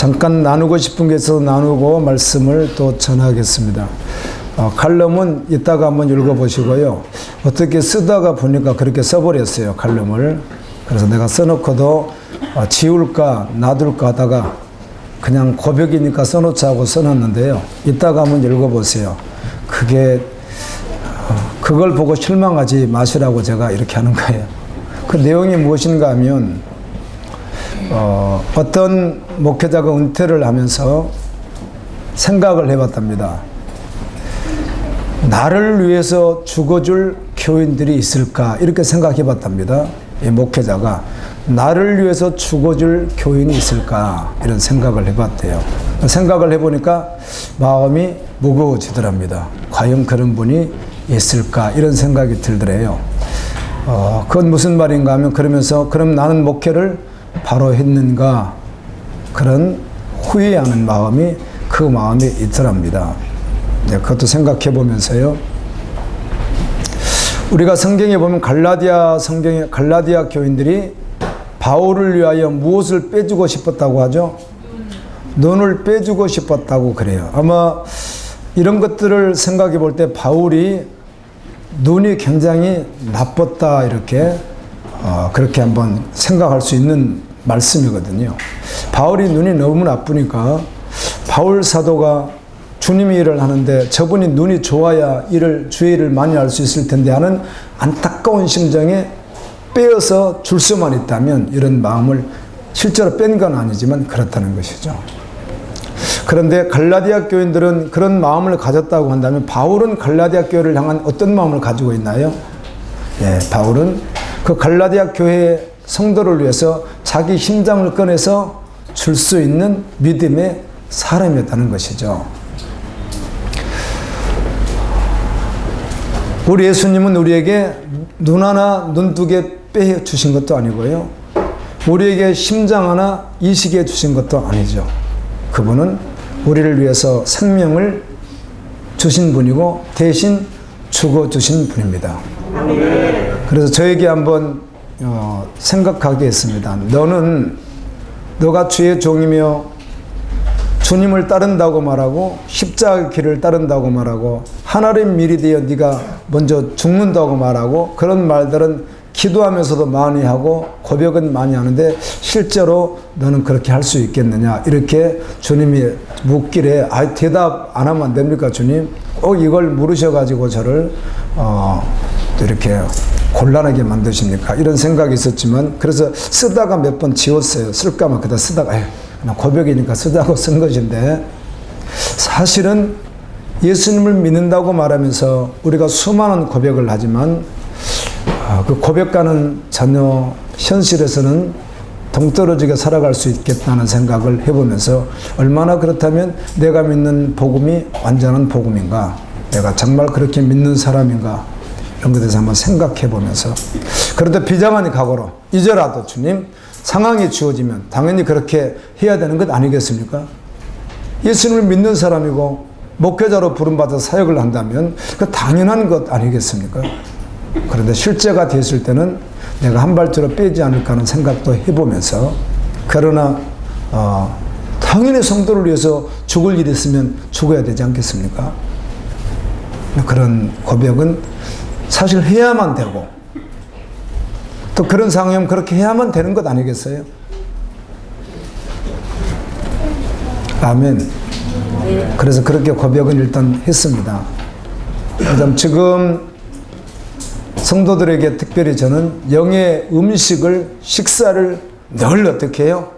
잠깐 나누고 싶은 게 있어서 나누고 말씀을 또 전하겠습니다. 칼럼은 이따가 한번 읽어보시고요. 어떻게 쓰다가 보니까 그렇게 써버렸어요, 칼럼을. 그래서 내가 써놓고도 지울까 놔둘까 하다가 그냥 고백이니까 써놓자 하고 써놨는데요. 이따가 한번 읽어보세요. 그걸 보고 실망하지 마시라고 제가 이렇게 하는 거예요. 그 내용이 무엇인가 하면 어떤 목회자가 은퇴를 하면서 생각을 해봤답니다. 나를 위해서 죽어줄 교인들이 있을까 이렇게 생각해봤답니다. 이 목회자가 나를 위해서 죽어줄 교인이 있을까 이런 생각을 해봤대요. 생각을 해보니까 마음이 무거워지더랍니다. 과연 그런 분이 있을까 이런 생각이 들더래요. 그건 무슨 말인가 하면 그러면서 그럼 나는 목회를 바로 했는가 그런 후회하는 마음이 그 마음에 있더랍니다. 네, 그것도 생각해 보면서요. 우리가 성경에 보면 갈라디아 교인들이 바울을 위하여 무엇을 빼주고 싶었다고 하죠? 눈을 빼주고 싶었다고 그래요. 아마 이런 것들을 생각해 볼 때 바울이 눈이 굉장히 나빴다 이렇게 그렇게 한번 생각할 수 있는 말씀이거든요. 바울이 눈이 너무 나쁘니까 바울 사도가 주님의 일을 하는데 저분이 눈이 좋아야 주의 일을 많이 할 수 있을 텐데 하는 안타까운 심정에 빼어서 줄 수만 있다면 이런 마음을 실제로 뺀 건 아니지만 그렇다는 것이죠. 그런데 갈라디아 교인들은 그런 마음을 가졌다고 한다면 바울은 갈라디아 교회를 향한 어떤 마음을 가지고 있나요? 예, 바울은 그 갈라디아 교회 성도를 위해서 자기 심장을 꺼내서 줄 수 있는 믿음의 사람이었다는 것이죠. 우리 예수님은 우리에게 눈 하나, 눈 두 개 빼주신 것도 아니고요. 우리에게 심장 하나 이식해 주신 것도 아니죠. 그분은 우리를 위해서 생명을 주신 분이고 대신 죽어주신 분입니다. 그래서 저에게 한번 생각하게 했습니다. 너가 주의 종이며 주님을 따른다고 말하고 십자가 길을 따른다고 말하고 하나님 일이 되어 네가 먼저 죽는다고 말하고 그런 말들은 기도하면서도 많이 하고 고백은 많이 하는데 실제로 너는 그렇게 할 수 있겠느냐 이렇게 주님이 묻길래 대답 안 하면 안 됩니까 주님? 꼭 이걸 물으셔가지고 저를 이렇게 곤란하게 만드십니까? 이런 생각이 있었지만 그래서 쓰다가 몇 번 지웠어요. 쓸까만 그다 쓰다가 그냥 고백이니까 쓰자고 쓴 것인데 사실은 예수님을 믿는다고 말하면서 우리가 수많은 고백을 하지만 그 고백과는 전혀 현실에서는 동떨어지게 살아갈 수 있겠다는 생각을 해보면서 얼마나 그렇다면 내가 믿는 복음이 완전한 복음인가? 내가 정말 그렇게 믿는 사람인가? 이런 것에 대해서 한번 생각해 보면서 그런데 비장한 각오로 이제라도 주님 상황이 주어지면 당연히 그렇게 해야 되는 것 아니겠습니까? 예수님을 믿는 사람이고 목회자로 부름받아 사역을 한다면 그 당연한 것 아니겠습니까? 그런데 실제가 됐을 때는 내가 한 발자로 빼지 않을까 하는 생각도 해보면서 그러나 당연히 성도를 위해서 죽을 일이 있으면 죽어야 되지 않겠습니까? 그런 고백은 사실 해야만 되고 또 그런 상황이면 그렇게 해야만 되는 것 아니겠어요? 아멘. 그래서 그렇게 고백은 일단 했습니다. 그다음 지금 성도들에게 특별히 저는 영의 식사를 늘 어떻게 해요?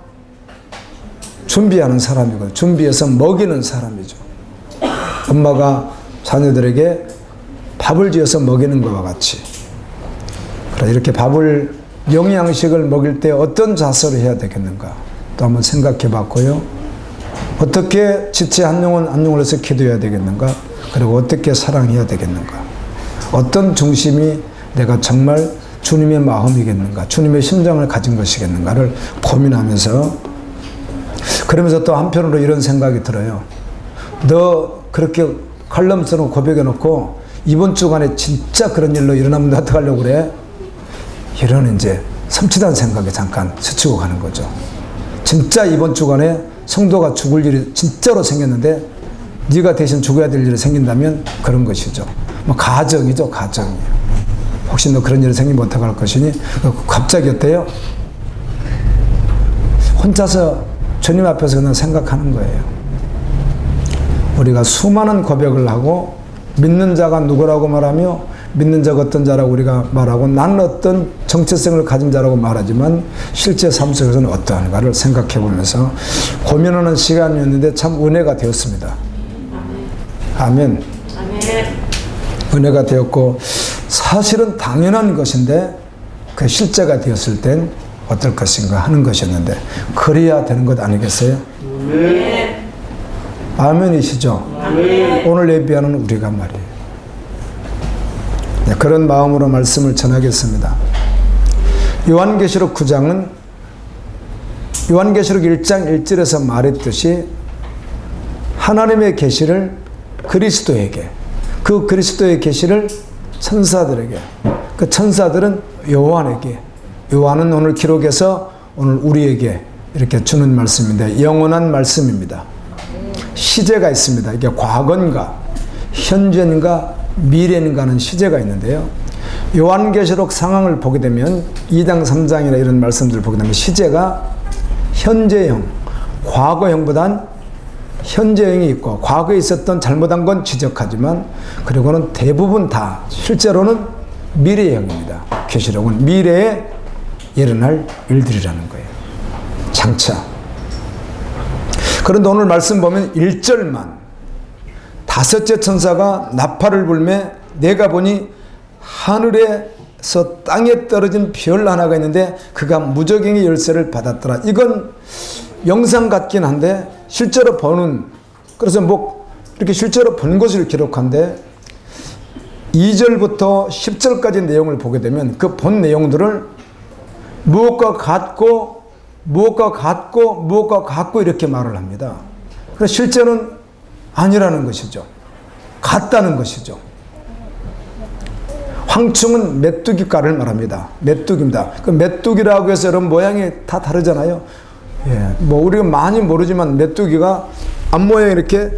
준비하는 사람이고 준비해서 먹이는 사람이죠. 엄마가 자녀들에게 밥을 지어서 먹이는 것과 같이 이렇게 영양식을 먹일 때 어떤 자세로 해야 되겠는가 또 한번 생각해 봤고요. 어떻게 지체 한 영혼을 해서 기도해야 되겠는가 그리고 어떻게 사랑해야 되겠는가 어떤 중심이 내가 정말 주님의 마음이겠는가 주님의 심장을 가진 것이겠는가를 고민하면서 그러면서 또 한편으로 이런 생각이 들어요. 너 그렇게 칼럼 써놓고 고백해 놓고 이번 주간에 진짜 그런 일로 일어나면 너 어떡하려고 그래? 이런 이제 섬찟한 생각에 잠깐 스치고 가는 거죠. 진짜 이번 주간에 성도가 죽을 일이 진짜로 생겼는데 네가 대신 죽어야 될 일이 생긴다면 그런 것이죠. 뭐 가정이죠, 가정이에요. 혹시 너 그런 일이 생기면 어떡할 것이니? 갑자기 어때요? 혼자서 주님 앞에서 그냥 생각하는 거예요. 우리가 수많은 고백을 하고 믿는 자가 누구라고 말하며 믿는 자가 어떤 자라고 우리가 말하고 나는 어떤 정체성을 가진 자라고 말하지만 실제 삶 속에서는 어떠한가를 생각해 보면서 고민하는 시간이었는데 참 은혜가 되었습니다. 아멘. 은혜가 되었고 사실은 당연한 것인데 그 실제가 되었을 땐 어떨 것인가 하는 것이었는데 그래야 되는 것 아니겠어요? 아멘이시죠? 오늘 예비하는 우리가 말이에요. 네, 그런 마음으로 말씀을 전하겠습니다. 요한계시록 9장은 요한계시록 1장 1절에서 말했듯이 하나님의 계시를 그리스도에게, 그 그리스도의 계시를 천사들에게, 그 천사들은 요한에게, 요한은 오늘 기록에서 오늘 우리에게 이렇게 주는 말씀인데 영원한 말씀입니다. 시제가 있습니다. 이게 과거인가 현재인가 미래인가는 시제가 있는데요. 요한계시록 상황을 보게 되면 2장 3장이나 이런 말씀들을 보게 되면 시제가 현재형, 과거형보단 현재형이 있고 과거에 있었던 잘못한 건 지적하지만 그리고는 대부분 다 실제로는 미래형입니다. 계시록은 미래에 일어날 일들이라는 거예요. 장차. 그런데 오늘 말씀 보면 1절만 다섯째 천사가 나팔을 불매 내가 보니 하늘에서 땅에 떨어진 별 하나가 있는데 그가 무저갱이 열쇠를 받았더라. 이건 영상 같긴 한데 실제로 보는, 그래서 뭐 이렇게 실제로 본 것을 기록한데 2절부터 10절까지 내용을 보게 되면 그 본 내용들을 무엇과 같고 무엇과 같고 무엇과 같고 이렇게 말을 합니다. 그래서 실제는 아니라는 것이죠. 같다는 것이죠. 황충은 메뚜기과를 말합니다. 메뚜기입니다. 그 메뚜기라고 해서 여러분 모양이 다 다르잖아요. 예, 뭐 우리가 많이 모르지만 메뚜기가 앞모양이 이렇게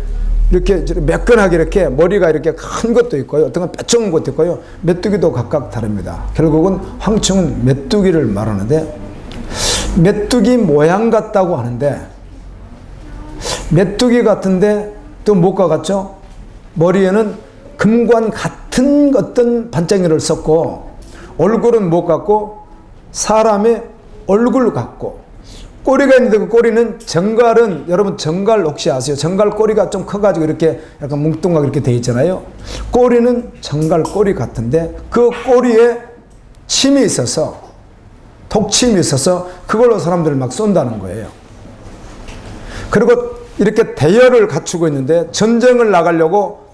매끈하게 이렇게 머리가 이렇게 큰 것도 있고요. 어떤 건 뾰족한 것도 있고요. 메뚜기도 각각 다릅니다. 결국은 황충은 메뚜기를 말하는데 메뚜기 모양 같다고 하는데 메뚜기 같은데 또 뭐가 같죠? 머리에는 금관 같은 어떤 반짝이를 썼고 얼굴은 뭐 같고 사람의 얼굴 같고 꼬리가 있는데 그 꼬리는 정갈은 여러분 정갈 혹시 아세요? 정갈 꼬리가 좀 커가지고 이렇게 약간 뭉뚱하게 이렇게 돼 있잖아요. 꼬리는 정갈 꼬리 같은데 그 꼬리에 침이 있어서 독침이 있어서 그걸로 사람들을 막 쏜다는 거예요. 그리고 이렇게 대열을 갖추고 있는데 전쟁을 나가려고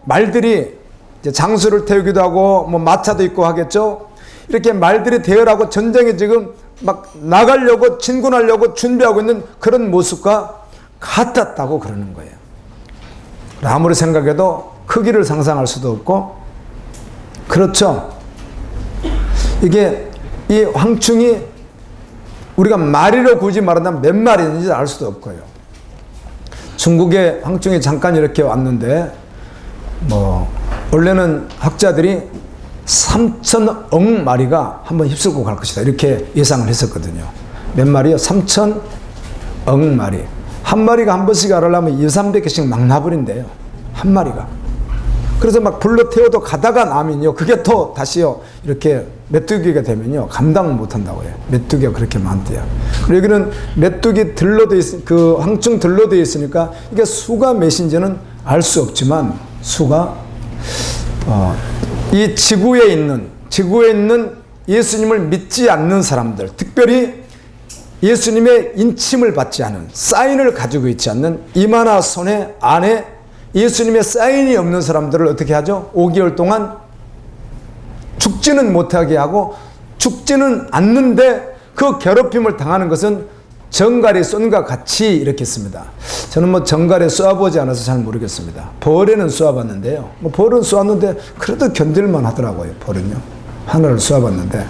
말들이 이제 장수를 태우기도 하고 뭐 마차도 있고 하겠죠. 이렇게 말들이 대열하고 전쟁에 지금 막 나가려고 진군하려고 준비하고 있는 그런 모습과 같았다고 그러는 거예요. 아무리 생각해도 크기를 상상할 수도 없고 그렇죠. 이게 이 황충이 우리가 마리로 굳이 말한다면 몇 마리인지 알 수도 없고요. 중국에 황충이 잠깐 이렇게 왔는데 뭐 원래는 학자들이 3,000억 마리가 한번 휩쓸고 갈 것이다 이렇게 예상을 했었거든요. 몇 마리요? 3,000억 마리. 한 마리가 한 번씩 가려면 200~300개씩 막 나버린대요. 한 마리가. 그래서 막 불러 태워도 가다가 나면요 그게 또 다시요 이렇게 메뚜기가 되면요 감당을 못한다고 해요. 메뚜기가 그렇게 많대요. 그리고 여기는 메뚜기 들로 돼 있, 그 황충 들로 되어 있으니까 이게 수가 몇인지는 알 수 없지만 수가 이 지구에 있는 예수님을 믿지 않는 사람들, 특별히 예수님의 인침을 받지 않은 사인을 가지고 있지 않는 이마나 손에 안에 예수님의 사인이 없는 사람들을 어떻게 하죠? 5개월 동안 죽지는 못하게 하고 죽지는 않는데 그 괴롭힘을 당하는 것은 정갈이 쏜과 같이 이렇게 씁니다. 저는 뭐 정갈에 쏘아보지 않아서 잘 모르겠습니다. 벌에는 쏘아봤는데요. 뭐 벌은 쏘았는데 그래도 견딜만 하더라고요. 벌은요. 하나를 쏘아봤는데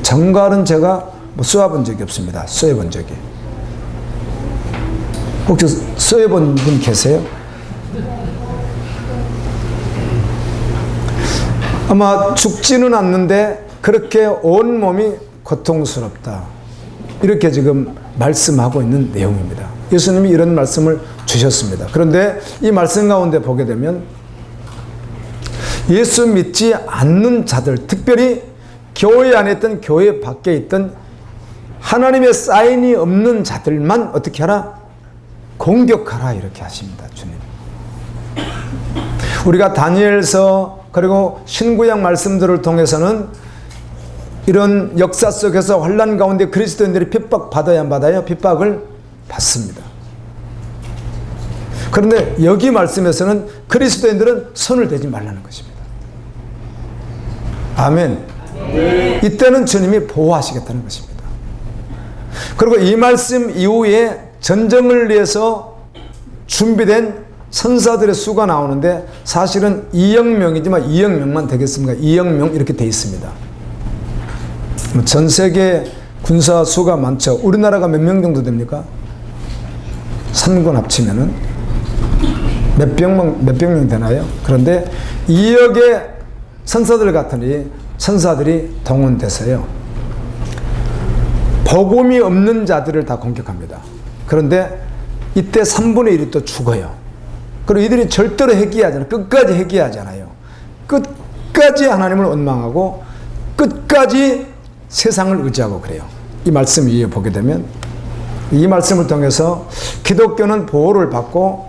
정갈은 제가 뭐 쏘아본 적이 없습니다. 쏘아본 적이. 혹시 써본 분 계세요? 아마 죽지는 않는데 그렇게 온몸이 고통스럽다. 이렇게 지금 말씀하고 있는 내용입니다. 예수님이 이런 말씀을 주셨습니다. 그런데 이 말씀 가운데 보게 되면 예수 믿지 않는 자들, 특별히 교회 안에 있던, 교회 밖에 있던 하나님의 사인이 없는 자들만 어떻게 하라? 공격하라, 이렇게 하십니다, 주님. 우리가 다니엘서 그리고 신구약 말씀들을 통해서는 이런 역사 속에서 환난 가운데 그리스도인들이 핍박받아야 안 받아요? 핍박을 받습니다. 그런데 여기 말씀에서는 그리스도인들은 손을 대지 말라는 것입니다. 아멘. 이때는 주님이 보호하시겠다는 것입니다. 그리고 이 말씀 이후에 전쟁을 위해서 준비된 선사들의 수가 나오는데 사실은 2억 명이지만 2억 명만 되겠습니까? 2억 명 이렇게 돼 있습니다. 전 세계 군사 수가 많죠. 우리나라가 몇 명 정도 됩니까? 3군 합치면은 몇백 명 되나요? 그런데 2억의 선사들 같으니 천사들이 동원돼서요, 복음이 없는 자들을 다 공격합니다. 그런데 이때 3분의 1이 또 죽어요. 그리고 이들이 절대로 회개하잖아요. 끝까지 회개하잖아요. 끝까지 하나님을 원망하고 끝까지 세상을 의지하고 그래요. 이 말씀 위에 보게 되면 이 말씀을 통해서 기독교는 보호를 받고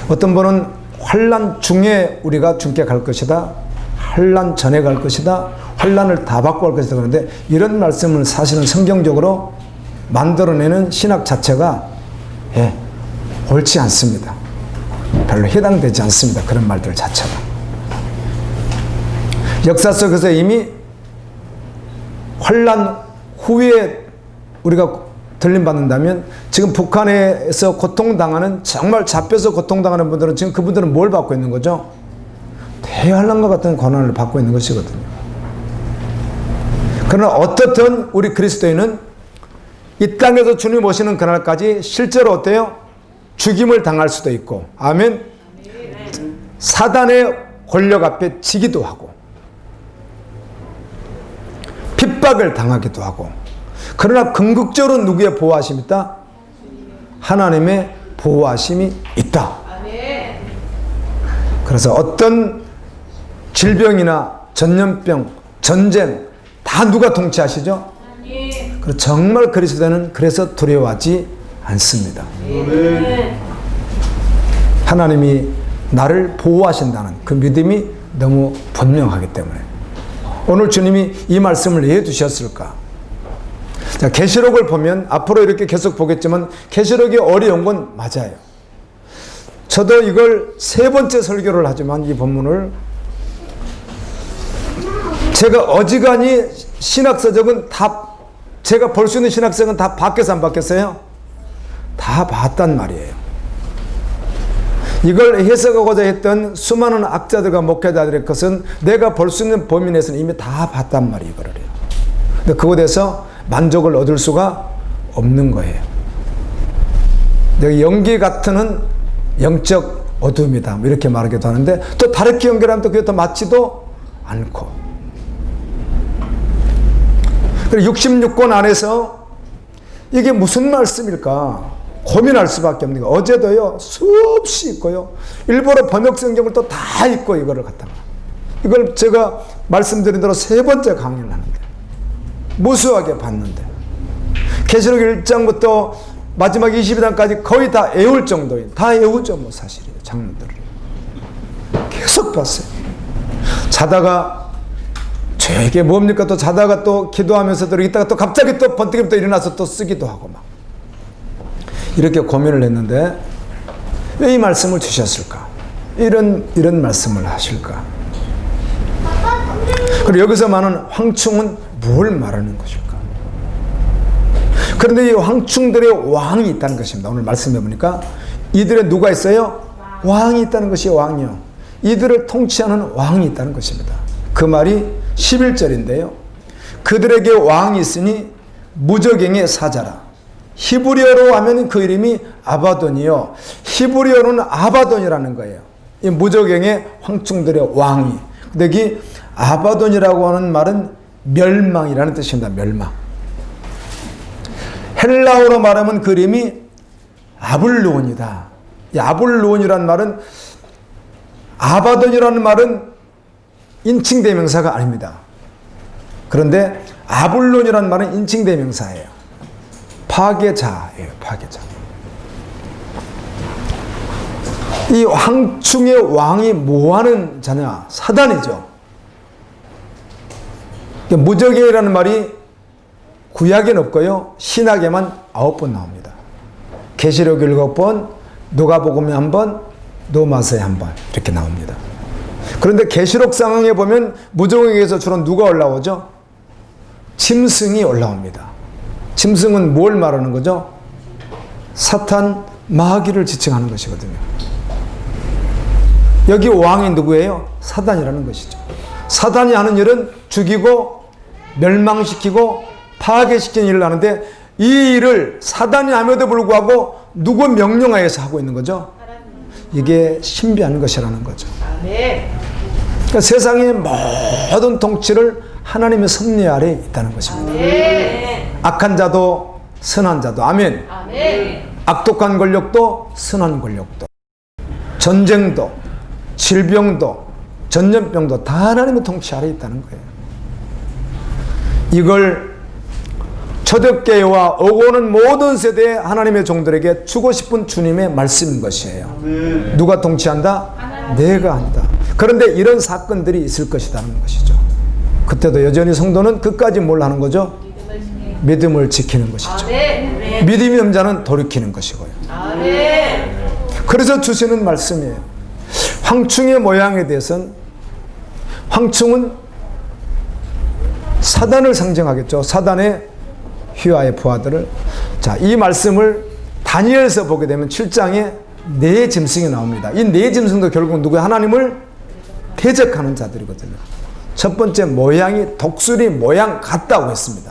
어떤 분은 환난 중에 우리가 주께 갈 것이다, 환난 전에 갈 것이다, 환난을 다 받고 갈 것이다. 그런데 이런 말씀을 사실은 성경적으로 만들어내는 신학 자체가 옳지 않습니다. 별로 해당되지 않습니다. 그런 말들 자체가. 역사 속에서 이미 환난 후에 우리가 들림받는다면 지금 북한에서 고통당하는, 정말 잡혀서 고통당하는 분들은 지금 그분들은 뭘 받고 있는 거죠? 대환란과 같은 고난을 받고 있는 것이거든요. 그러나 어떻든 우리 그리스도인은 이 땅에서 주님 오시는 그날까지 실제로 어때요? 죽임을 당할 수도 있고, 아멘. 사단의 권력 앞에 지기도 하고 핍박을 당하기도 하고, 그러나 궁극적으로 누구의 보호하심이 있다? 하나님의 보호하심이 있다. 그래서 어떤 질병이나 전염병, 전쟁 다 누가 통치하시죠? 그래서 정말 그리스도는 그래서 두려워하지 않습니다. 하나님이 나를 보호하신다는 그 믿음이 너무 분명하기 때문에 오늘 주님이 이 말씀을 왜 주셨을까? 자, 계시록을 보면 앞으로 이렇게 계속 보겠지만 계시록이 어려운 건 맞아요. 저도 이걸 세 번째 설교를 하지만 이 본문을 제가 어지간히 신학서적은 다, 제가 볼 수 있는 신학서는 다 바뀌어서 안 바뀌었어요? 다 봤단 말이에요. 이걸 해석하고자 했던 수많은 학자들과 목회자들의 것은 내가 볼 수 있는 범위 내에서는 이미 다 봤단 말이에요. 이거를. 근데 그것에 대해서 만족을 얻을 수가 없는 거예요. 연기 같은 영적 어둠이다, 뭐 이렇게 말하기도 하는데 또 다르게 연결하면 또 그게 더 맞지도 않고. 그리고 66권 안에서 이게 무슨 말씀일까 고민할 수밖에 없는 게, 어제도요 수없이 있고요, 일부러 번역 성경을 또 다 읽고 이거를 갖다가, 이걸 제가 말씀드린 대로 세 번째 강의를 하는데 무수하게 봤는데 계시록 1장부터 마지막 22장까지 거의 다 외울 정도인, 다 외우죠 뭐 사실이에요. 장면들을 계속 봤어요. 자다가 이게 뭡니까, 또 자다가 또 기도하면서도 있다가 또 갑자기 또 번뜩이 또 일어나서 또 쓰기도 하고 막 이렇게 고민을 했는데 왜 이 말씀을 주셨을까? 이런 말씀을 하실까? 그리고 여기서 말하는 황충은 뭘 말하는 것일까? 그런데 이 황충들의 왕이 있다는 것입니다. 오늘 말씀해 보니까 이들의 누가 있어요? 왕이 있다는 것이 왕이요. 이들을 통치하는 왕이 있다는 것입니다. 그 말이 11절인데요. 그들에게 왕이 있으니 무저갱의 사자라. 히브리어로 하면 그 이름이 아바돈이요. 히브리어는 아바돈이라는 거예요. 이 무저갱의 황충들의 왕이. 근데 여기 아바돈이라고 하는 말은 멸망이라는 뜻입니다. 멸망. 헬라어로 말하면 그 이름이 아블론이다. 이 아블론이라는 말은, 아바돈이라는 말은 인칭대명사가 아닙니다. 그런데 아블론이라는 말은 인칭대명사예요. 파괴자예요. 파괴자. 이 황충의 왕이 뭐하는 자냐? 사단이죠. 무저갱이라는 말이 구약에는 없고요. 신약에만 9번 나옵니다. 계시록 7번, 누가복음에 1번, 로마서에 1번 이렇게 나옵니다. 그런데 계시록 상황에 보면 무저갱에서 주로 누가 올라오죠? 짐승이 올라옵니다. 짐승은 뭘 말하는 거죠? 사탄, 마귀를 지칭하는 것이거든요. 여기 왕이 누구예요? 사단이라는 것이죠. 사단이 하는 일은 죽이고 멸망시키고 파괴시키는 일을 하는데, 이 일을 사단이 함에도 불구하고 누구 명령하에서 하고 있는 거죠? 이게 신비한 것이라는 거죠. 그러니까 세상의 모든 통치를 하나님의 섭리 아래에 있다는 것입니다. 악한 자도 선한 자도. 아멘. 악독한 권력도 선한 권력도, 전쟁도 질병도 전염병도 다 하나님의 통치 아래에 있다는 거예요. 이걸 초대교회와 오고 오는 모든 세대의 하나님의 종들에게 주고 싶은 주님의 말씀인 것이에요. 누가 통치한다? 내가 한다. 그런데 이런 사건들이 있을 것이라는 것이죠. 그때도 여전히 성도는 끝까지 뭘 하는 거죠? 믿음을 지키는 것이죠. 믿음이 없는 자는 돌이키는 것이고요. 그래서 주시는 말씀이에요. 황충의 모양에 대해서는, 황충은 사단을 상징하겠죠. 사단의 휘하의 부하들을. 자, 이 말씀을 다니엘서 보게 되면 7장에 네 짐승이 나옵니다. 이 네 짐승도 결국 누구야? 하나님을 대적하는 자들이거든요. 첫 번째 모양이 독수리 모양 같다고 했습니다.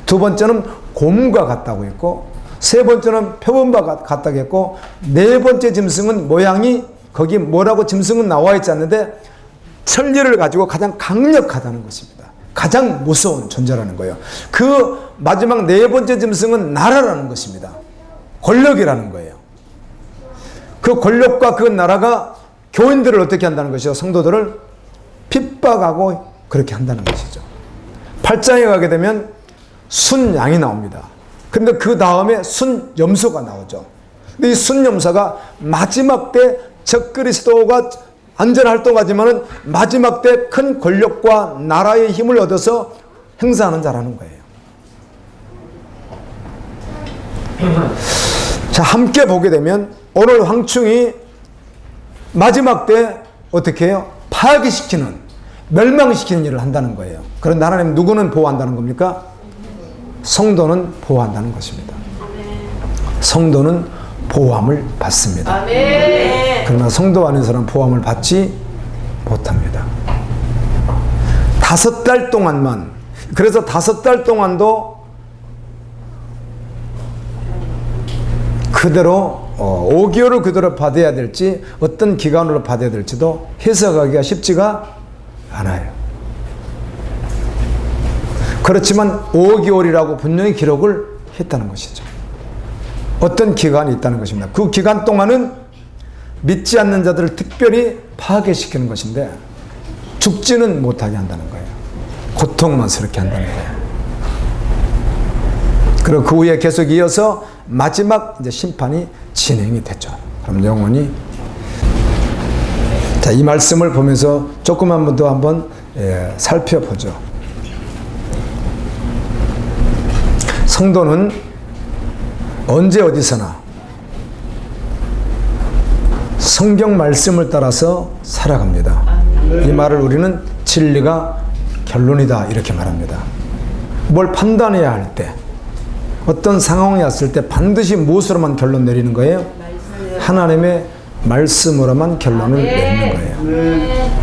두 번째는 곰과 같다고 했고, 세 번째는 표범과 같다고 했고, 네 번째 짐승은 모양이, 거기 뭐라고 짐승은 나와 있지 않는데 천리를 가지고 가장 강력하다는 것입니다. 가장 무서운 존재라는 거예요. 그 마지막 네 번째 짐승은 나라라는 것입니다. 권력이라는 거예요. 그 권력과 그 나라가 교인들을 어떻게 한다는 것이죠? 성도들을 핍박하고 그렇게 한다는 것이죠. 8장에 가게 되면 순양이 나옵니다. 그런데 그 다음에 순염소가 나오죠. 근데 이 순염소가 마지막 때 적그리스도가 안전활동하지만은 마지막 때 큰 권력과 나라의 힘을 얻어서 행사하는 자라는 거예요. 자, 함께 보게 되면 오늘 황충이 마지막 때 어떻게 해요? 파괴시키는, 멸망시키는 일을 한다는 거예요. 그런데 하나님 누구는 보호한다는 겁니까? 성도는 보호한다는 것입니다. 성도는 보호함을 받습니다. 그러나 성도 안에서는 보호함을 받지 못합니다. 5달 동안만, 그래서 5달 동안도 그대로 5개월을 그대로 받아야 될지 어떤 기간으로 받아야 될지도 해석하기가 쉽지가 않아요. 그렇지만 5개월이라고 분명히 기록을 했다는 것이죠. 어떤 기간이 있다는 것입니다. 그 기간 동안은 믿지 않는 자들을 특별히 파괴시키는 것인데 죽지는 못하게 한다는 거예요. 고통만스럽게 한다는 거예요. 그리고 그 후에 계속 이어서 마지막 이제 심판이 진행이 됐죠. 그럼 영원히. 자, 이 말씀을 보면서 조금만 더 한번 살펴보죠. 성도는 언제 어디서나 성경 말씀을 따라서 살아갑니다. 이 말을 우리는 진리가 결론이다 이렇게 말합니다. 뭘 판단해야 할 때, 어떤 상황이 왔을 때 반드시 무엇으로만 결론 내리는 거예요? 하나님의 말씀으로만 결론을 내리는 거예요.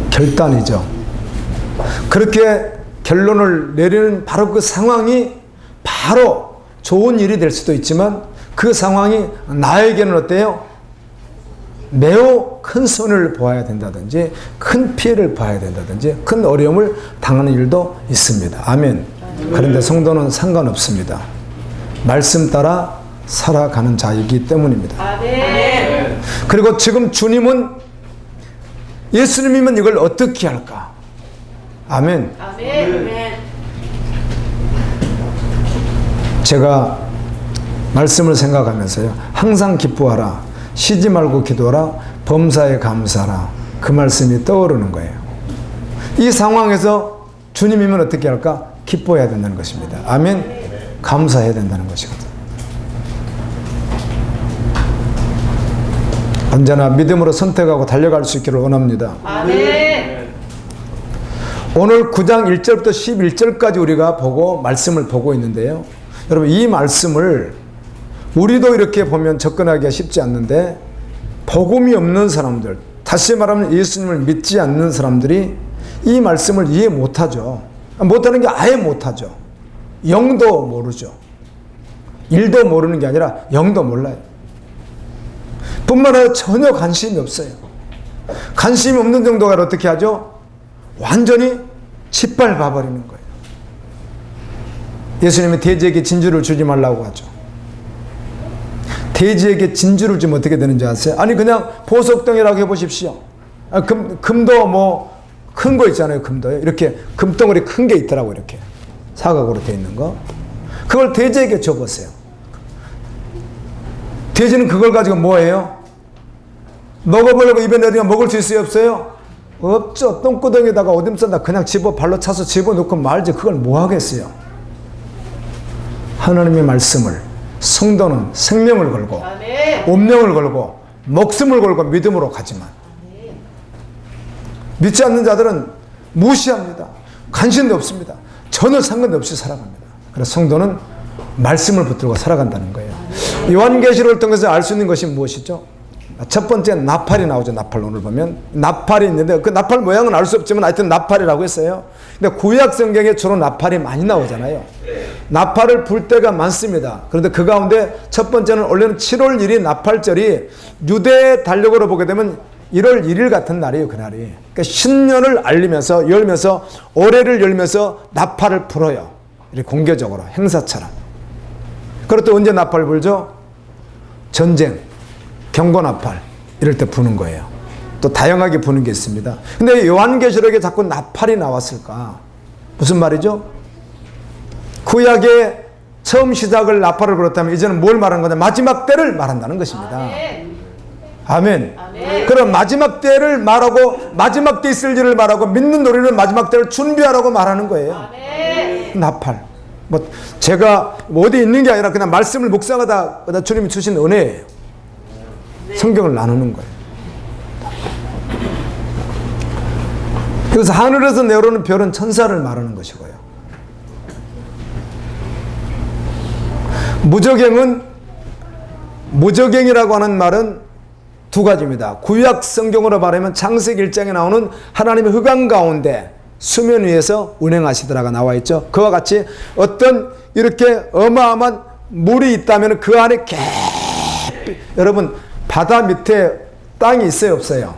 결단이죠. 그렇게 결론을 내리는 바로 그 상황이 바로 좋은 일이 될 수도 있지만 그 상황이 나에게는 어때요? 매우 큰 손해를 보아야 된다든지 큰 피해를 봐야 된다든지 큰 어려움을 당하는 일도 있습니다. 아멘. 그런데 성도는 상관없습니다. 말씀 따라 살아가는 자이기 때문입니다. 아멘. 그리고 지금 주님은 예수님이면 이걸 어떻게 할까? 아멘. 아멘. 제가 말씀을 생각하면서요. 항상 기뻐하라. 쉬지 말고 기도하라. 범사에 감사하라. 그 말씀이 떠오르는 거예요. 이 상황에서 주님이면 어떻게 할까? 기뻐해야 된다는 것입니다. 아멘. 감사해야 된다는 것이거든요. 언제나 믿음으로 선택하고 달려갈 수 있기를 원합니다. 아멘. 오늘 9장 1절부터 11절까지 우리가 보고 말씀을 보고 있는데요. 여러분 이 말씀을 우리도 이렇게 보면 접근하기가 쉽지 않는데 복음이 없는 사람들, 다시 말하면 예수님을 믿지 않는 사람들이 이 말씀을 이해 못하죠. 못하는 게 아예 못하죠. 영도 모르죠. 일도 모르는 게 아니라 영도 몰라요. 뿐만 아니라 전혀 관심이 없어요. 관심이 없는 정도가 어떻게 하죠? 완전히 짓밟아 버리는 거예요. 예수님이 돼지에게 진주를 주지 말라고 하죠. 돼지에게 진주를 주면 어떻게 되는지 아세요? 아니 그냥 보석덩이라고 해보십시오. 금도 뭐 큰 거 있잖아요. 금도요. 이렇게 금덩어리 큰 게 있더라고 이렇게 사각으로 되어 있는 거. 그걸 돼지에게 줘보세요. 돼지는 그걸 가지고 뭐 해요? 먹어보려고 입에 넣으면 먹을 수 있어요? 없어요? 없죠. 똥구덩이에다가 오줌 싼다 그냥 발로 차서 집어넣고 말지 그걸 뭐 하겠어요? 하나님의 말씀을 성도는 생명을 걸고 운명을 걸고 목숨을 걸고 믿음으로 가지만 믿지 않는 자들은 무시합니다. 관심도 없습니다. 전혀 상관없이 살아갑니다. 그래서 성도는 말씀을 붙들고 살아간다는 거예요. 요한계시록을 통해서 알 수 있는 것이 무엇이죠? 첫 번째 나팔이 나오죠. 나팔 오늘 보면 나팔이 있는데 그 나팔 모양은 알 수 없지만 하여튼 나팔이라고 했어요. 근데 구약 성경에 주로 나팔이 많이 나오잖아요. 나팔을 불 때가 많습니다. 그런데 그 가운데 첫 번째는 원래는 7월 1일 나팔절이 유대 달력으로 보게 되면 1월 1일 같은 날이에요. 그날이. 그러니까 신년을 알리면서 열면서 올해를 열면서 나팔을 불어요. 이렇게 공개적으로 행사처럼. 그럴 때 언제 나팔 불죠? 전쟁, 경고나팔 이럴 때 부는 거예요. 또 다양하게 부는 게 있습니다. 근데 요한계시록에 자꾸 나팔이 나왔을까? 무슨 말이죠? 구약의 처음 시작을 나팔을 불었다면 이제는 뭘 말하는 거냐? 마지막 때를 말한다는 것입니다. 아멘. 아멘. 그럼 마지막 때를 말하고 마지막 때 있을 일을 말하고 믿는 우리는 마지막 때를 준비하라고 말하는 거예요. 아멘. 나팔. 뭐 제가 어디 있는 게 아니라 그냥 말씀을 묵상하다 주님이 주신 은혜예요. 성경을 나누는 거예요. 그래서 하늘에서 내려오는 별은 천사를 말하는 것이고요. 무저갱이라고 하는 말은 두 가지입니다. 구약 성경으로 말하면 창세기 1장에 나오는 하나님의 흑암 가운데 수면 위에서 운행하시더라가 나와 있죠. 그와 같이 어떤 이렇게 어마어마한 물이 있다면 그 안에 깊이 여러분 바다 밑에 땅이 있어요? 없어요?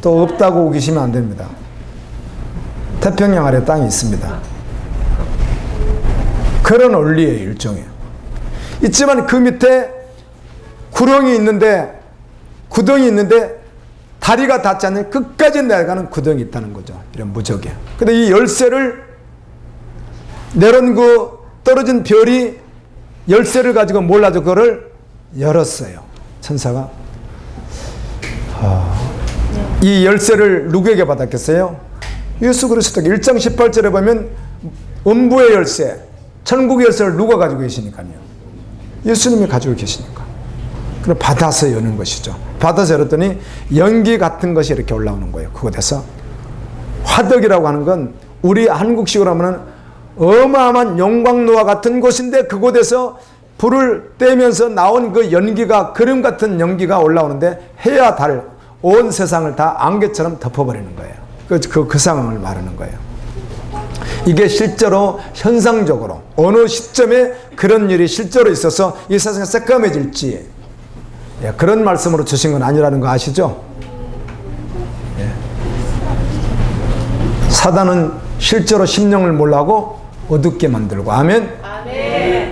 또 없다고 우기시면 안 됩니다. 태평양 아래 땅이 있습니다. 그런 원리예요. 일종의. 있지만 그 밑에 구렁이 있는데 구덩이 있는데 다리가 닿지 않는 끝까지 내려가는 구덩이 있다는 거죠. 이런 무적이야. 근데 이 열쇠를 내려온 그 떨어진 별이 열쇠를 가지고 몰라서 그거를 열었어요. 천사가. 이 열쇠를 누구에게 받았겠어요? 예수 그리스도에게. 1장 18절에 보면 음부의 열쇠, 천국의 열쇠를 누가 가지고 계시니까요? 예수님이 가지고 계시니까. 그럼 받아서 여는 것이죠. 받아서 열었더니 연기 같은 것이 이렇게 올라오는 거예요. 그곳에서. 화덕이라고 하는 건 우리 한국식으로 하면 어마어마한 용광로와 같은 곳인데 그곳에서 불을 떼면서 나온 그 연기가 그림 같은 연기가 올라오는데 해와 달, 온 세상을 다 안개처럼 덮어버리는 거예요. 그 상황을 말하는 거예요. 이게 실제로 현상적으로 어느 시점에 그런 일이 실제로 있어서 이 세상이 새까매질지 그런 말씀으로 주신 건 아니라는 거 아시죠? 사단은 실제로 심령을 몰라고 어둡게 만들고 아멘.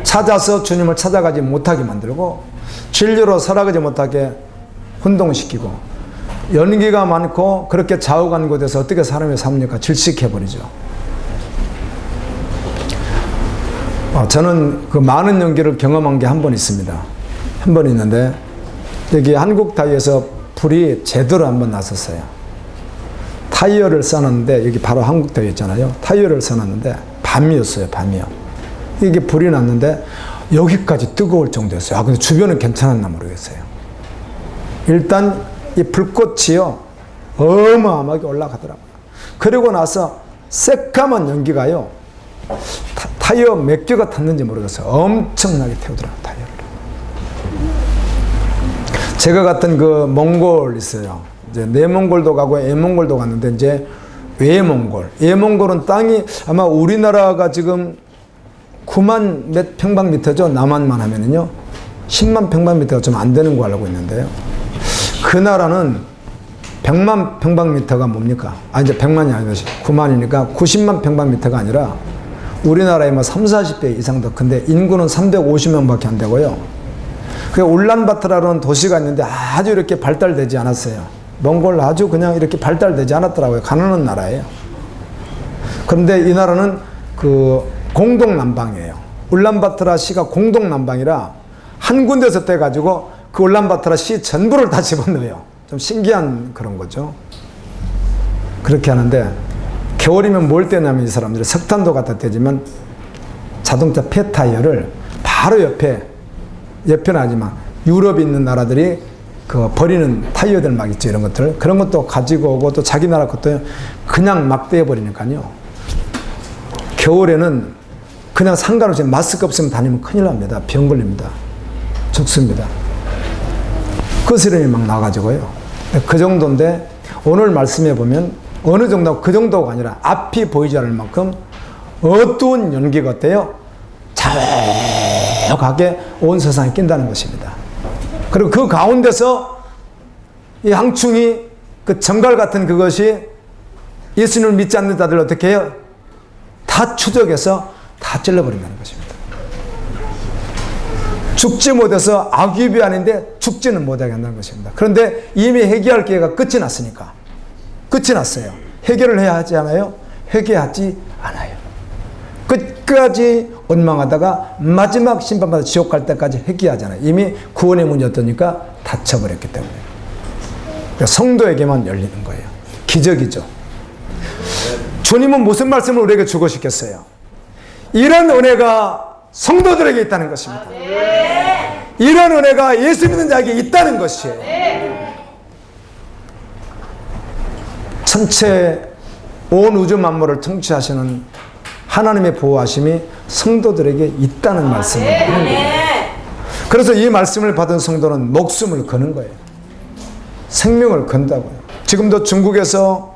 찾아서 주님을 찾아가지 못하게 만들고 진리로 살아가지 못하게 혼동시키고 연기가 많고 그렇게 좌우간 곳에서 어떻게 사람이 삽니까? 질식해버리죠. 저는 그 많은 연기를 경험한 게 한 번 있습니다. 한 번 있는데 여기 한국 타이어에서 불이 제대로 한 번 났었어요. 타이어를 써놨는데 여기 바로 한국 타이어 있잖아요. 타이어를 써놨는데 밤이었어요. 밤이요. 이게 불이 났는데 여기까지 뜨거울 정도였어요. 근데 주변은 괜찮았나 모르겠어요. 일단 이 불꽃이요 어마어마하게 올라가더라고요. 그리고 나서 새까만 연기가요 타이어 몇 개가 탔는지 모르겠어요. 엄청나게 태우더라고요. 타이어를. 제가 갔던 그 몽골 있어요. 이제 내몽골도 가고 애몽골도 갔는데 이제 외몽골. 외몽골은 땅이 아마 우리나라가 지금 9만 몇 평방미터죠. 남한만 하면은요. 10만 평방미터가 좀 안 되는 거 알고 있는데요. 그 나라는 100만 평방미터가 뭡니까? 이제 100만이 아니라 9만이니까 90만 평방미터가 아니라 우리나라의 뭐 30, 40배 이상 더 큰데 인구는 350명밖에 안 되고요. 그 울란바토르라는 도시가 있는데 아주 이렇게 발달되지 않았어요. 몽골 아주 그냥 이렇게 발달되지 않았더라고요. 가난한 나라예요. 그런데 이 나라는 그 공동남방이에요. 울란바토르 시가 공동남방이라 한 군데서 떼가지고 그 울란바토르 시 전부를 다 집어넣어요. 좀 신기한 그런 거죠. 그렇게 하는데 겨울이면 뭘 떼냐면 이 사람들이 석탄도 갖다 떼지만 자동차 폐타이어를 바로 옆에는 하지만 유럽에 있는 나라들이 그 버리는 타이어들 막 있죠. 이런 것들. 그런 것도 가지고 오고 또 자기 나라 것도 그냥 막 떼어버리니까요. 겨울에는 그냥 상관없이 마스크 없으면 다니면 큰일 납니다. 병 걸립니다. 죽습니다. 거스름이 막 나가지고요. 그 정도인데 오늘 말씀해 보면 어느 정도 그 정도가 아니라 앞이 보이지 않을 만큼 어두운 연기가 어때요? 자욱하게 온 세상에 낀다는 것입니다. 그리고 그 가운데서 이 항충이 그 정갈 같은 그것이 예수님을 믿지 않는 자들 어떻게 해요? 다 추적해서 다 찔러버린다는 것입니다. 죽지 못해서 악귀비 아닌데 죽지는 못하게 한다는 것입니다. 그런데 이미 회개할 기회가 끝이 났으니까. 끝이 났어요. 해결을 해야 하지 않아요? 회개하지 않아요. 끝까지 원망하다가 마지막 심판받아 지옥 갈 때까지 회개하잖아요. 이미 구원의 문이 어떠니까 닫혀버렸기 때문에. 그러니까 성도에게만 열리는 거예요. 기적이죠. 주님은 무슨 말씀을 우리에게 주고 싶겠어요? 이런 은혜가 성도들에게 있다는 것입니다. 이런 은혜가 예수 믿는 자에게 있다는 것이에요. 전체 온 우주 만물을 통치하시는 하나님의 보호하심이 성도들에게 있다는 말씀을 하는 거예요. 그래서 이 말씀을 받은 성도는 목숨을 거는 거예요. 생명을 건다고요. 지금도 중국에서,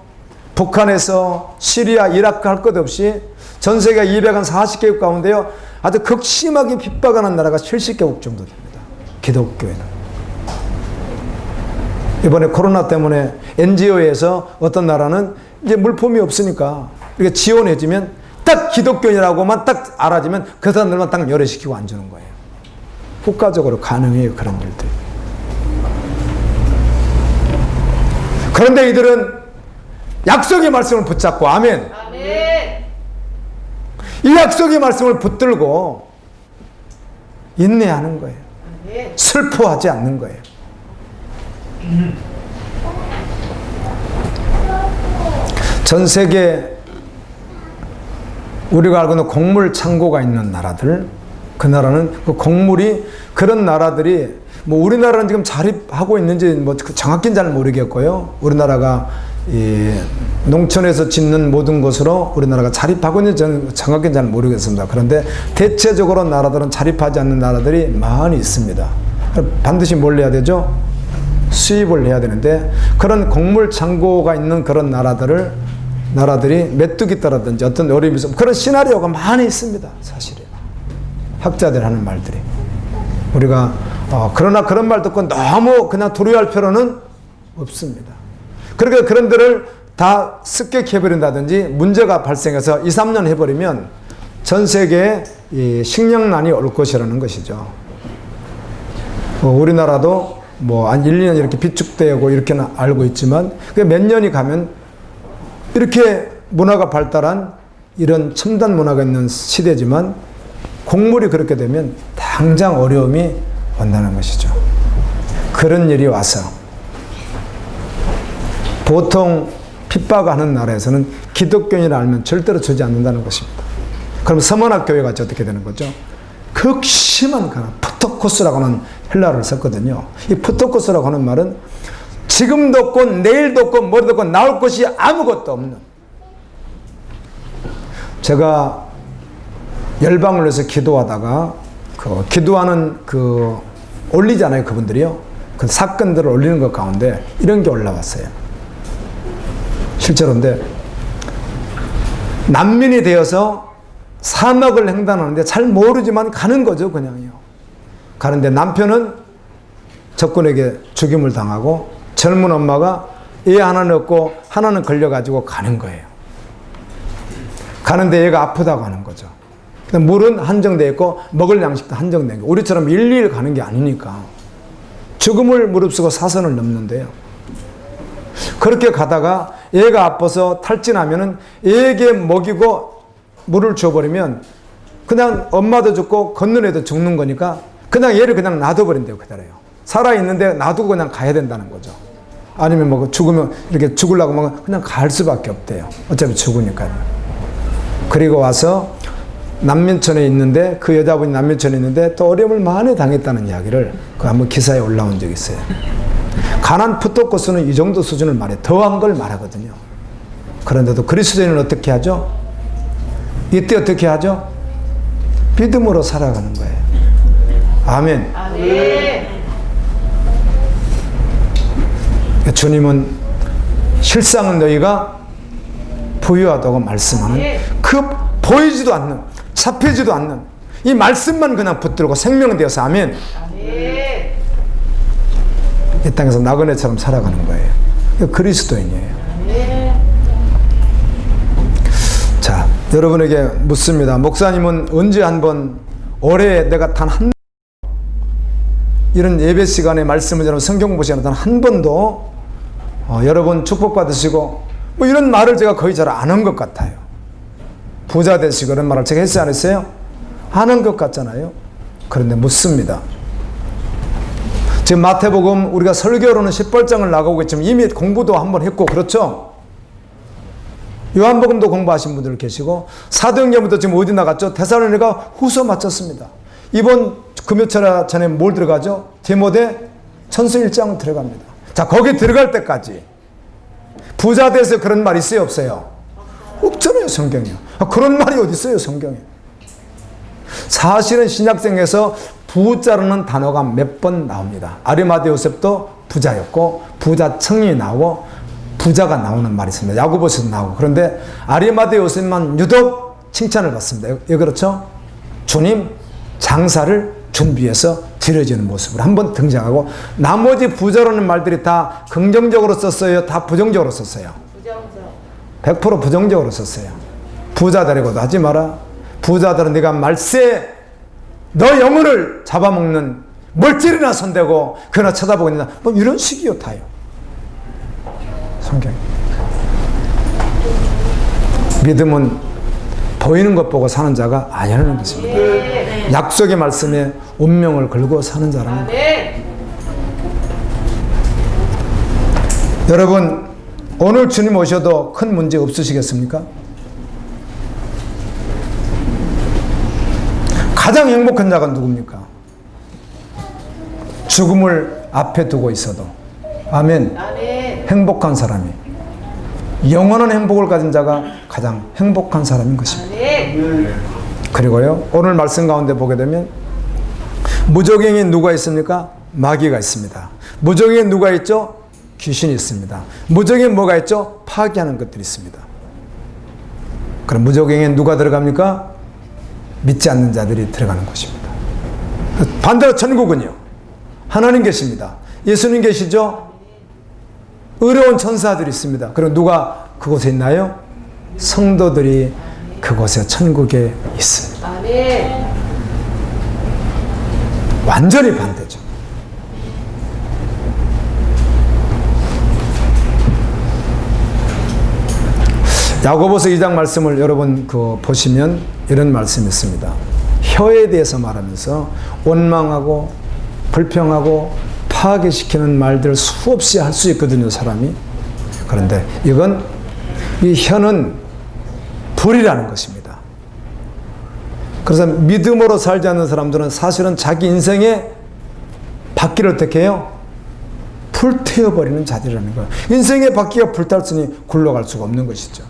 북한에서, 시리아, 이라크 할 것 없이 전 세계 240개국 가운데요. 아주 극심하게 핍박하는 나라가 70개국 정도 됩니다. 기독교에는. 이번에 코로나 때문에 NGO에서 어떤 나라는 이제 물품이 없으니까 이렇게 지원해주면 딱 기독교인이라고만 딱 알아주면 그 사람들만 딱 열애시키고 안 주는 거예요. 국가적으로 가능해요. 그런 일들. 그런데 이들은 약속의 말씀을 붙잡고 아멘. 이 약속의 말씀을 붙들고 인내하는 거예요. 슬퍼하지 않는 거예요. 전 세계 우리가 알고 있는 곡물 창고가 있는 나라들, 그 나라는 그 곡물이 그런 나라들이 뭐 우리나라는 지금 자립하고 있는지 뭐 정확히는 잘 모르겠고요. 우리나라가 이 농촌에서 짓는 모든 것으로 우리나라가 자립하고 있는지 저는 정확히는 잘 모르겠습니다. 그런데 대체적으로 나라들은 자립하지 않는 나라들이 많이 있습니다. 반드시 뭘 해야 되죠? 수입을 해야 되는데 그런 곡물 창고가 있는 그런 나라들을 나라들이 메뚜기 따라든지 어떤 어려움이 있으면 그런 시나리오가 많이 있습니다. 사실은. 학자들 하는 말들이. 우리가 그러나 그런 말 듣고 너무 그냥 두려워할 필요는 없습니다. 그러니까 그런 데를 다 습격해버린다든지 문제가 발생해서 2, 3년 해버리면 전 세계에 이 식량난이 올 것이라는 것이죠. 우리나라도 뭐 한 1, 2년 이렇게 비축되고 이렇게는 알고 있지만 몇 년이 가면 이렇게 문화가 발달한 이런 첨단 문화가 있는 시대지만 곡물이 그렇게 되면 당장 어려움이 온다는 것이죠. 그런 일이 와서 보통 핍박하는 나라에서는 기독교인을 알면 절대로 주지 않는다는 것입니다. 그럼 서머나 교회가 어떻게 되는 거죠? 극심한 푸토코스라고 하는 헬라어를 썼거든요. 이 푸토코스라고 하는 말은 지금도 없고 내일도 없고 머리도 없고 나올 것이 아무것도 없는. 제가 열방을 위해서 기도하다가 기도하는 올리잖아요, 그분들이요. 그 사건들을 올리는 것 가운데 이런 게 올라왔어요. 실제로인데 난민이 되어서 사막을 횡단하는데 잘 모르지만 가는 거죠, 그냥요. 가는데 남편은 적군에게 죽임을 당하고 젊은 엄마가 애 하나는 없고 하나는 걸려가지고 가는 거예요. 가는데 얘가 아프다고 하는 거죠. 물은 한정되어 있고 먹을 양식도 한정된 거. 우리처럼 일일 가는 게 아니니까 죽음을 무릅쓰고 사선을 넘는데요. 그렇게 가다가 얘가 아파서 탈진하면은 애에게 먹이고 물을 줘버리면 그냥 엄마도 죽고 걷는 애도 죽는 거니까 그냥 얘를 그냥 놔둬버린대요. 그대로요. 살아있는데 놔두고 그냥 가야 된다는 거죠. 아니면 뭐 죽으면 이렇게 죽으려고 하면 그냥 갈 수밖에 없대요. 어차피 죽으니까요. 그리고 와서 난민촌에 있는데 그 여자분이 난민촌에 있는데 또 어려움을 많이 당했다는 이야기를 한번 기사에 올라온 적이 있어요. 가난 푸토코스는 이 정도 수준을 말해 더한 걸 말하거든요. 그런데도 그리스도인은 어떻게 하죠? 이때 어떻게 하죠? 믿음으로 살아가는 거예요. 아멘. 아멘. 주님은 실상은 너희가 부유하다고 말씀하는 그 보이지도 않는 잡히지도 않는 이 말씀만 그냥 붙들고 생명되어서 아멘. 아멘. 이 땅에서 나그네처럼 살아가는 거예요. 그리스도인이에요. 아멘. 자, 여러분에게 묻습니다. 목사님은 언제 한번 올해 내가 단 한 이런 예배 시간에 말씀을 전하고 성경 공부 시간에 단 한 번도 여러분 축복받으시고 뭐 이런 말을 제가 거의 잘 안 한 것 같아요. 부자 되시고 이런 말을 제가 했어요, 안 했어요? 안 한 것 같잖아요. 그런데 묻습니다. 지금 마태복음 우리가 설교로는 10벌장을 나가고 있지만 이미 공부도 한번 했고 그렇죠? 요한복음도 공부하신 분들 계시고 사도행전부터 지금 어디 나갔죠? 데살로니가 후서 마쳤습니다. 이번 금요철 전에 뭘 들어가죠? 디모데 전서 1장을 들어갑니다. 자, 거기 들어갈 때까지 부자 돼서 그런 말 있어요, 없어요? 없잖아요, 성경이요. 그런 말이 어디 있어요, 성경에? 사실은 신약성에서 부자라는 단어가 몇 번 나옵니다. 아리마대 요셉도 부자였고 부자 청년이 나오고 부자가 나오는 말이 있습니다. 야고보서도 나오고. 그런데 아리마대 요셉만 유독 칭찬을 받습니다. 왜 그렇죠? 주님 장사를 준비해서 드려지는 모습으로 한번 등장하고 나머지 부자라는 말들이 다 긍정적으로 썼어요? 다 부정적으로 썼어요? 부정적. 100% 부정적으로 썼어요. 부자 되려고도 하지 마라. 부자들은 네가 말세 너 영혼을 잡아먹는 물질이나 손대고 그나 쳐다보고 있는다. 뭐 이런 식이요 다요. 성경. 믿음은 보이는 것 보고 사는 자가 아니라는 것입니다. 네. 약속의 말씀에 운명을 걸고 사는 자라는 거예요. 아멘. 여러분 오늘 주님 오셔도 큰 문제 없으시겠습니까? 가장 행복한 자가 누굽니까? 죽음을 앞에 두고 있어도 아멘. 아멘. 행복한 사람이 영원한 행복을 가진 자가 가장 행복한 사람인 것입니다. 아멘. 그리고요 오늘 말씀 가운데 보게 되면 무적행에 누가 있습니까? 마귀가 있습니다. 무적행에 누가 있죠? 귀신이 있습니다. 무적행에 뭐가 있죠? 파괴하는 것들이 있습니다. 그럼 무저갱에 누가 들어갑니까? 믿지 않는 자들이 들어가는 것입니다. 반대로 천국은요, 하나님 계십니다. 예수님 계시죠? 의로운 천사들이 있습니다. 그럼 누가 그곳에 있나요? 성도들이 그곳에 천국에 있습니다. 아멘. 완전히 반대죠. 야고보서 2장 말씀을 여러분 보시면 이런 말씀이 있습니다. 혀에 대해서 말하면서 원망하고 불평하고 파괴시키는 말들 수없이 할 수 있거든요, 사람이. 그런데 이건, 이 혀는 불이라는 것입니다. 그래서 믿음으로 살지 않는 사람들은 사실은 자기 인생의 바퀴를 어떻게 해요? 불태워버리는 자들이라는 거예요. 인생의 바퀴가 불탔으니 굴러갈 수가 없는 것이죠.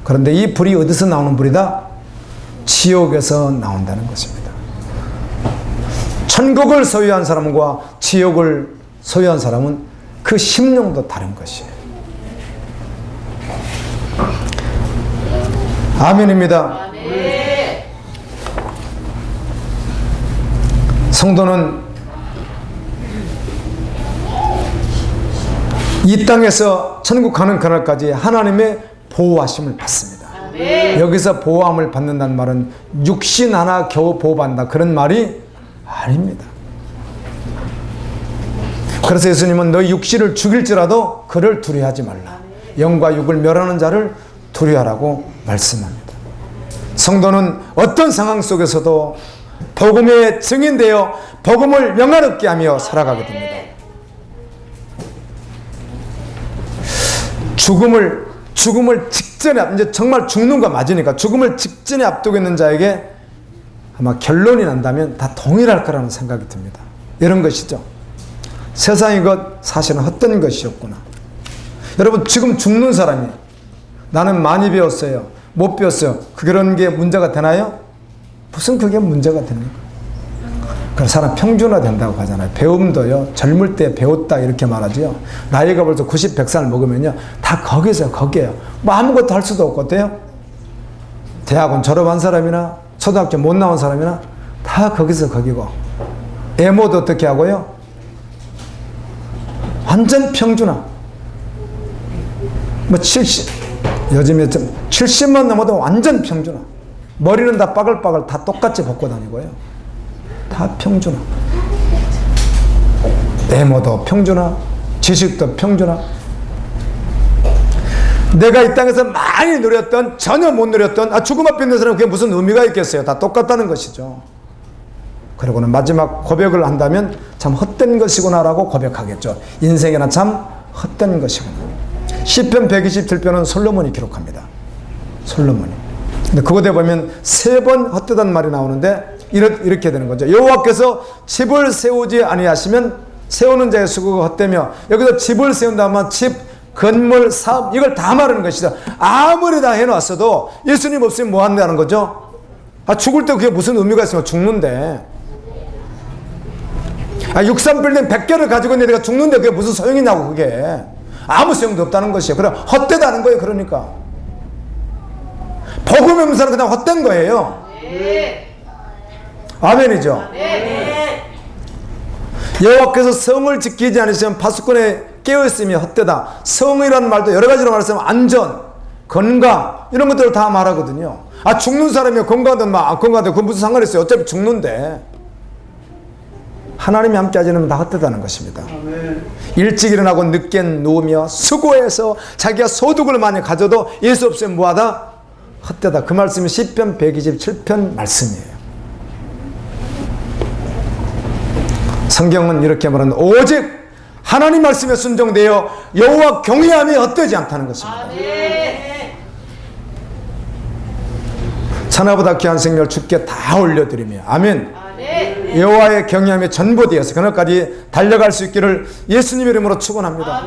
그런데 이 불이 어디서 나오는 불이다? 지옥에서 나온다는 것입니다. 천국을 소유한 사람과 지옥을 소유한 사람은 그 심령도 다른 것이에요. 아멘입니다. 아멘. 성도는 이 땅에서 천국 가는 그날까지 하나님의 보호하심을 받습니다. 아멘. 여기서 보호함을 받는다는 말은 육신 하나 겨우 보호받는다, 그런 말이 아닙니다. 그래서 예수님은 너희 육신을 죽일지라도 그를 두려워하지 말라. 영과 육을 멸하는 자를 두려워하라고 말씀합니다. 성도는 어떤 상황 속에서도 복음의 증인되어 복음을 영화롭게 하며 살아가게 됩니다. 죽음을 직전에, 이제 정말 죽는 거 맞으니까 죽음을 직전에 앞두고 있는 자에게 아마 결론이 난다면 다 동일할 거라는 생각이 듭니다. 이런 것이죠. 세상의 것 사실은 헛된 것이었구나. 여러분, 지금 죽는 사람이 나는 많이 배웠어요, 못 배웠어요, 그런 게 문제가 되나요? 무슨 그게 문제가 됩니까? 그 사람 평준화 된다고 하잖아요. 배움도요, 젊을 때 배웠다 이렇게 말하지요. 나이가 벌써 90, 100살 먹으면요, 다 거기에요. 뭐 아무것도 할 수도 없고, 어때요? 대학원 졸업한 사람이나 초등학교 못 나온 사람이나 다 거기서 거기고, 애모도 어떻게 하고요? 완전 평준화. 뭐 70, 요즘에 좀 70만 넘어도 완전 평준화. 머리는 다 빠글빠글 다 똑같이 벗고 다니고요. 다 평준화. 외모도 평준화, 지식도 평준화. 내가 이 땅에서 많이 누렸던, 전혀 못 누렸던, 죽음 앞에 있는 사람은 그게 무슨 의미가 있겠어요? 다 똑같다는 것이죠. 그리고는 마지막 고백을 한다면 참 헛된 것이구나라고 고백하겠죠. 인생이나 참 헛된 것이구나. 시편 127편은 솔로몬이 기록합니다. 솔로몬이. 근데 그곳에 보면 3번 헛되다는 말이 나오는데 이렇게 되는 거죠. 여호와께서 집을 세우지 아니하시면 세우는 자의 수고가 헛되며, 여기서 집을 세운다면 집, 건물, 사업, 이걸 다 말하는 것이다. 아무리 다 해놨어도 예수님 없으면 뭐 한다는 거죠? 죽을 때 그게 무슨 의미가 있으면 죽는데. 63빌딩 100개를 가지고 있는데 내가 죽는데 그게 무슨 소용이냐고, 그게. 아무 소용도 없다는 것이에요. 그럼 헛되다는 거예요, 그러니까. 복음의 문서는 그냥 헛된 거예요. 아멘이죠. 여호와께서 성을 지키지 않으시면 파수꾼에 깨어있으며 헛되다. 성이라는 말도 여러 가지로 말하면 안전, 건강, 이런 것들을 다 말하거든요. 죽는 사람이 건강하든 안 건강하든 그건 무슨 상관이 있어요. 어차피 죽는데. 하나님이 함께 하지 않으면 다 헛되다는 것입니다. 일찍 일어나고 늦게 누우며 수고해서 자기가 소득을 많이 가져도 예수 없으면 뭐하다? 헛되다. 그 말씀이 시편 127편 말씀이에요. 성경은 이렇게 말하는, 오직 하나님 말씀에 순종되어 여호와 경외함이 헛되지 않다는 것입니다. 천하보다 귀한 생명을 주께 다 올려드리며, 아멘. 여호와의 경외함이 전부되어서 그날까지 달려갈 수 있기를 예수님 이름으로 축원합니다.